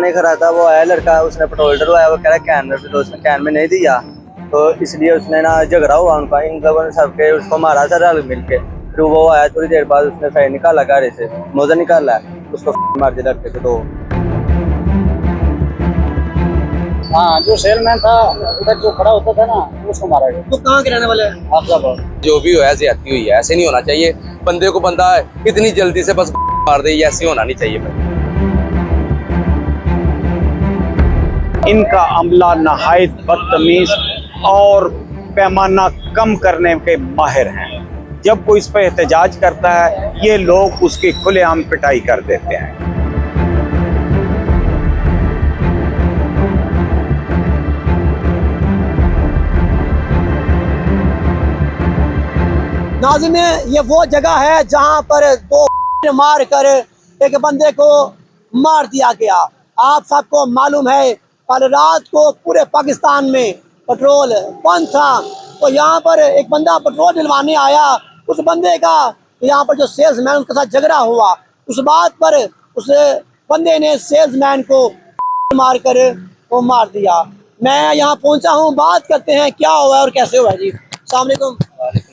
सामने खड़ा था, वो आया लड़का, उसने पेट्रोल डलवाया, वो कह रहा कैन में, तो उसने कैन में नहीं दिया, तो इसलिए उसने ना झगड़ा हुआ उनका, इन लोगों ने सबके उसको मारा था रल मिल के। फिर वो आया थोड़ी देर बाद, उसने फायर निकाला गाड़ी से, मोजा निकाला, उसको मार दिया लड़के को। तो हाँ, जो सेलमैन था उधर जो खड़ा होता था ना, उसको मारा गया। तो कहाँ के रहने वाले हैं? आफताबाद। जो भी हुआ ज्यादती हुई है, ऐसे नहीं होना चाहिए। बंदे को बंदा इतनी जल्दी से बस मार दे, ऐसे होना नहीं चाहिए। इनका अमला नहायत बदतमीज और पैमाना कम करने के माहिर हैं। जब कोई इस पर एहतजाज करता है, ये लोग उसकी खुलेआम पिटाई कर देते हैं। नाज़रीन, ये वो जगह है जहां पर दो मार कर एक बंदे को मार दिया गया। आप सबको मालूम है, कल रात को पूरे पाकिस्तान में पेट्रोल बंद था, तो यहाँ पर एक बंदा पेट्रोल डलवाने आया, उस बंदे का यहाँ पर जो सेल्समैन उसके साथ झगड़ा हुआ, उस बात पर उस बंदे ने सेल्समैन को मार कर वो मार दिया। मैं यहाँ पहुँचा हूँ, बात करते हैं क्या हुआ और कैसे हुआ। जी अस्सलाम वालेकुम।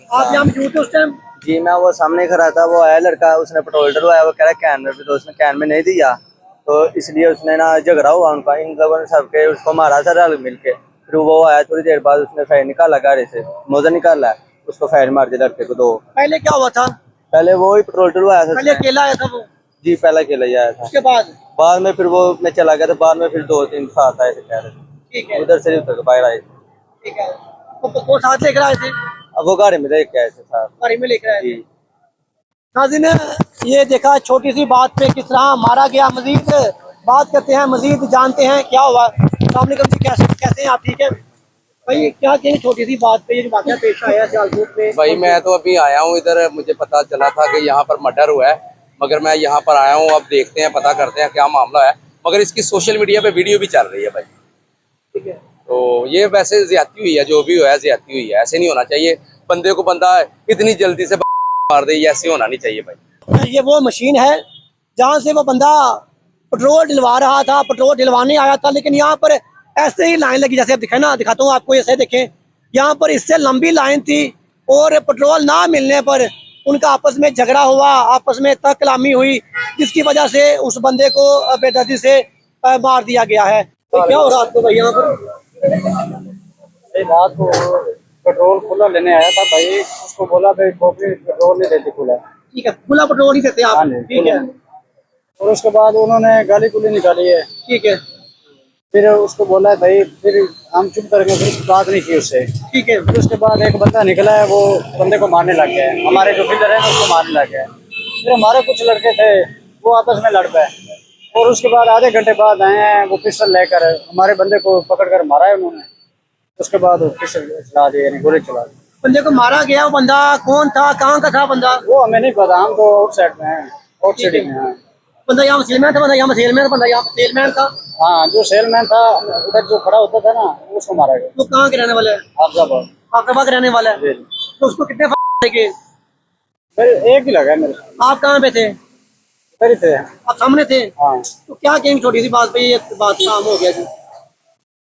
आप यहाँ मौजूद थे उस टाइम? जी मैं वो सामने खड़ा था, वो आया लड़का, उसने पेट्रोल डलवाया, वो कह रहा कैन में, तो उसने कैन में नहीं दिया, तो इसलिए उसने ना झगड़ा हुआ उनका, इन लोगों ने सबके उसको मारा था रल मिल के। फिर वो आया थोड़ी देर बाद, उसने फायर निकाला गाड़ी से, मोजा निकाला, उसको फायर मार दिया लड़के को। तो पहले क्या हुआ था? पहले वो ही पेट्रोल डलवाया था पहले उसने। अकेला आया था वो? जी पहले अकेला ही आया था, उसके बाद में फिर वो मैं चला गया था, बाद में फिर 2-3 साथ आए थे, कह रहे थे ठीक है, उधर से उतर के बाहर आए थे। ठीक है। वो साथ लेकर आए थे? अब वो गाड़ी में देख के आए थे साथ। गाड़ी में लेकर आए थे। जी नाज़रीन, ये देखा छोटी सी बात पे किस तरह मारा गया। मजीद बात करते हैं, मजीद जानते हैं क्या हुआ। अस्सलाम वालेकुम जी, कैसे हैं आप? ठीक है भाई, क्या कहेंगे छोटी सी बात पे ये जो वाक़या पेश आया है सियालकोट में? भाई मैं तो अभी आया हूँ इधर, मुझे पता चला था कि यहाँ पर मर्डर हुआ है, मगर मैं यहाँ पर आया हूँ, अब देखते हैं, पता करते हैं क्या मामला है। मगर इसकी सोशल मीडिया पे वीडियो भी चल रही है भाई। ठीक है, तो ये वैसे ज्यादती हुई है, जो भी हुआ है ज्यादती हुई है, ऐसे नहीं होना चाहिए। बंदे को बंदा इतनी जल्दी से मार दे, ऐसे होना नहीं चाहिए भाई। ये वो मशीन है जहाँ से वो बंदा पेट्रोल डलवा रहा था, पेट्रोल डलवाने आया था, लेकिन यहाँ पर ऐसे ही लाइन लगी, जैसे आप दिखाए ना, दिखाता हूँ आपको, ऐसे देखें, यहाँ पर इससे लंबी लाइन थी और पेट्रोल ना मिलने पर उनका आपस में झगड़ा हुआ, आपस में तक कलामी हुई, जिसकी वजह से उस बंदे को बेदर्दी से मार दिया गया है। तो क्या हो रहा आपको भाई यहाँ पर? रात को पेट्रोल खुला लेने आया था भाई, उसको बोला भाई खोपड़ी पेट्रोल नहीं देती खुला। ठीक है, खुला पेट्रोल नहीं देते आप? हाँ नहीं, ठीक है, और उसके बाद उन्होंने गाली गुली निकाली है। ठीक है, फिर उसको बोला है भाई, फिर हम चुप करेंगे, फिर बात नहीं की उससे। ठीक है। फिर उसके बाद एक बंदा निकला है, वो बंदे को मारने लग गया है, हमारे जो डीलर है ना उसको मारने लग गया है। फिर हमारे कुछ लड़के थे, वो आपस में लड़ पाए, और उसके बाद आधे घंटे बाद आए हैं, वो पिस्टल लेकर हमारे बंदे को पकड़ कर मारा है उन्होंने। उसके बाद वो पिस्टल चला दिए, यानी गोली चला दी। बंदे को मारा गया, वो बंदा कौन था, कहाँ का था बंदा? वो हमें नहीं पता, हम तो आउटसाइड में हैं, आउट सिटी में हैं। बंदा यहाँ सेलमैन था, बंदा यहाँ सेलमैन था, बंदा यहाँ सेलमैन था। हाँ, जो सेलमैन था उधर जो खड़ा होता था ना, उसको मारा गया। वो कहाँ के रहने वाले हैं? आफताबाद। आफताबाद के रहने वाला है। तो उसको कितने देंगे? फिर एक ही लगा है मेरे, आप कहाँ पे थे? फिर थे। आप सामने थे? हाँ, तो क्या कहेंगे छोटी सी बात पे ये बात काम हो गया जी?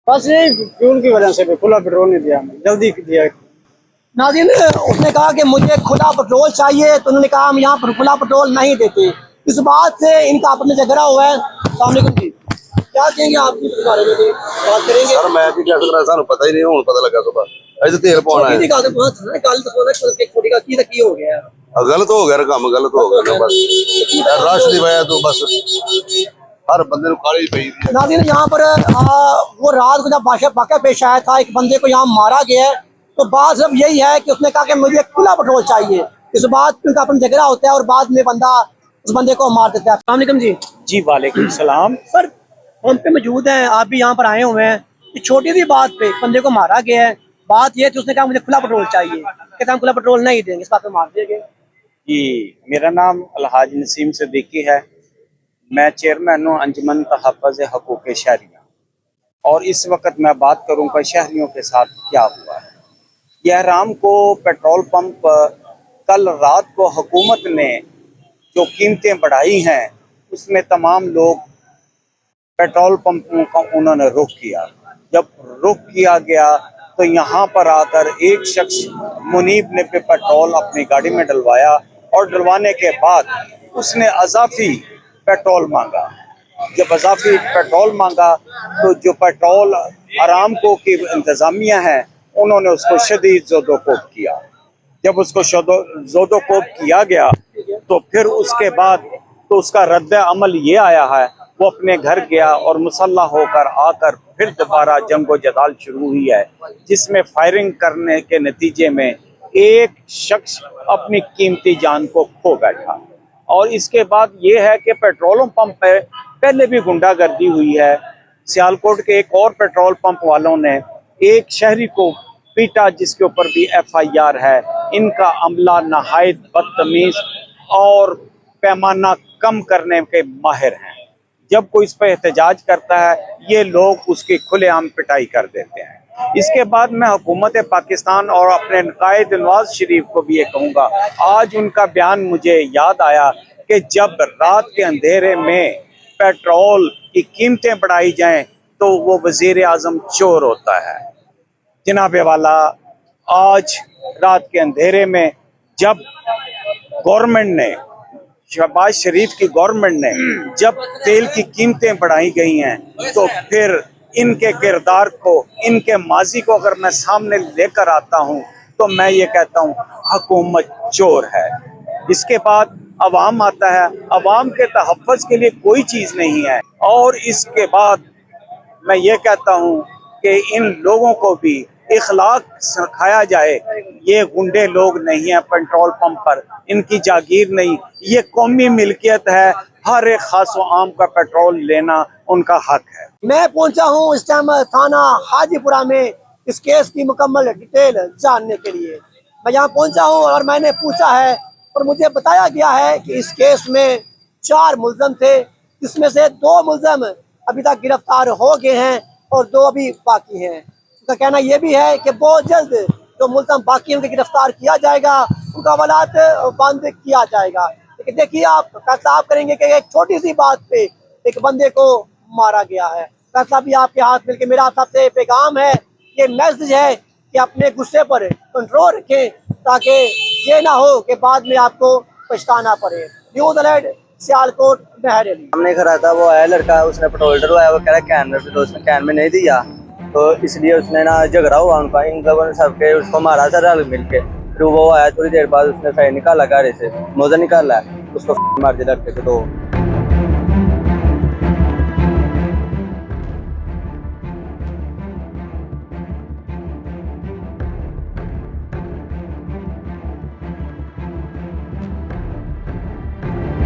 बस यही फ्यूल की वजह से भी खुला पेट्रोल नहीं दिया हमें, जल्दी दिया। नाज़रीन, उसने कहा कि मुझे खुला पेट्रोल चाहिए, तो उन्होंने कहा हम यहाँ पर खुला पेट्रोल नहीं देते। इस बात से इनका आपस में झगड़ा हुआ है। अस्सलाम वालेकुम जी, क्या कहेंगे आप इस बारे में? जी बात करेंगे। सर मैं की क्या सकना, सानू पता ही नहीं, हुण पता लगा सुबह अजे तेल पाउणा है। छोटी सी गल तो छोटी का की हो गया? गलत हो गया, काम गलत हो गया बस, रश दी वजह तो बस हर बंदे नूं काली पई दी है। नाज़रीन, यहाँ पर वो रात को जब वाक़या पेश आया था, एक बंदे को यहाँ मारा गया है, तो बात सब यही है कि उसने कहा कि मुझे खुला पेट्रोल चाहिए। इस बात पे उनका अपन झगड़ा होता है और बाद में बंदा उस बंदे को मार देता है। अस्सलाम वालेकुम जी। जी वालेकुम सलाम। सर, हम पे मौजूद हैं, आप भी यहाँ पर आए हुए हैं, इस छोटी सी बात पे बंदे को मारा गया है। बात यह थी, उसने कहा मुझे खुला पेट्रोल चाहिए, कहते हम खुला पेट्रोल नहीं देंगे, इस बात पे मार दिया गया। जी, मेरा नाम अलहाज नसीम सिद्दीकी है। मैं चेयरमैन हूँ अंजुमन तहफ़्फ़ुज़ हकूक़ शहरिया, और इस वक्त मैं बात करूँगा शहरियों के साथ क्या हुआ है। यहराम को पेट्रोल पंप कल रात को हुकूमत ने जो कीमतें बढ़ाई हैं, उसमें तमाम लोग पेट्रोल पंपों का उन्होंने रुख किया। जब रुख किया गया तो यहाँ पर आकर एक शख्स मुनीब ने पे पेट्रोल अपनी गाड़ी में डलवाया और डलवाने के बाद उसने अजाफी पेट्रोल मांगा। जब अजाफी पेट्रोल मांगा तो जो पेट्रोल अरामको की इंतज़ामिया है उन्होंने उसको शदीद ज़ोदोकोब किया। जब उसको ज़ोदोकोब किया गया तो फिर उसके बाद तो उसका रद्द अमल ये आया है, वो अपने घर गया और मुसल्ला होकर आकर फिर दोबारा जंगो जदाल शुरू हुई है, जिसमें फायरिंग करने के नतीजे में एक शख्स अपनी कीमती जान को खो बैठा। और इसके बाद ये है कि पेट्रोल पंप पे पहले भी गुंडागर्दी हुई है। सियालकोट के एक और पेट्रोल पंप वालों ने एक शहरी को पीटा, जिसके ऊपर भी FIR है। इनका अमला नहायत बदतमीज और पैमाना कम करने के माहिर हैं। जब कोई इस पर एहतजाज करता है ये लोग उसकी खुलेआम पिटाई कर देते हैं। इसके बाद मैं हुकूमत पाकिस्तान और अपने कायद नवाज शरीफ को भी ये कहूँगा, आज उनका बयान मुझे याद आया कि जब रात के अंधेरे में पेट्रोल की कीमतें बढ़ाई जाएं तो वो वजीर आज़म चोर होता है। जनाबे वाला, आज रात के अंधेरे में जब गवर्नमेंट ने, शहबाज शरीफ की गवर्नमेंट ने जब तेल की कीमतें बढ़ाई गई हैं तो फिर इनके किरदार को, इनके माजी को अगर मैं सामने लेकर आता हूं तो मैं ये कहता हूं हुकूमत चोर है। इसके बाद अवाम आता है, अवाम के तहफ़्फ़ुज़ के लिए कोई चीज़ नहीं है। और इसके बाद मैं ये कहता हूं कि इन लोगों को भी इखलाक सिखाया जाए। ये गुंडे लोग नहीं हैं पेट्रोल पंप पर, इनकी जागीर नहीं, ये कौमी मिल्कियत है। हर एक खास व आम का पेट्रोल लेना उनका हक है। मैं पहुंचा हूं इस टाइम थाना हाजीपुरा में इस केस की मुकम्मल डिटेल जानने के लिए। मैं यहाँ पहुंचा हूं और मैंने पूछा है और मुझे बताया गया है कि इस केस में 4 मुलजम थे, जिसमें से 2 मुलजम अभी तक गिरफ्तार हो गए हैं और 2 अभी बाकी हैं। उनका कहना यह भी है कि बहुत जल्द जो मुलजम बाकी उनके गिरफ्तार किया जाएगा, उनका हवालात बंद किया जाएगा। लेकिन देखिए, आप फैसला आप करेंगे कि एक छोटी सी बात पे एक बंदे को मारा गया है। फैसला भी आपके हाथ मिलकर मेरा सबसे पैगाम है, ये मैसेज है कि अपने गुस्से पर कंट्रोल रखें ताकि ये ना हो कि बाद में आपको पछताना पड़े। न्यूज़ अलर्ट, सियालकोट, बहरेली। सामने खड़ा था, वो आया लड़का, उसने पेट्रोल डलवाया, वो कह रहा कैन में, तो उसने कैन में नहीं दिया, तो इसलिए उसने ना झगड़ा हुआ उनका। इन लोगों ने सबके उसको मारा था रल मिल के। फिर वो आया, थोड़ी देर बाद उसने फायर निकाला, गाड़ी से मोजा निकाला, उसको मार दिया लड़के को। तो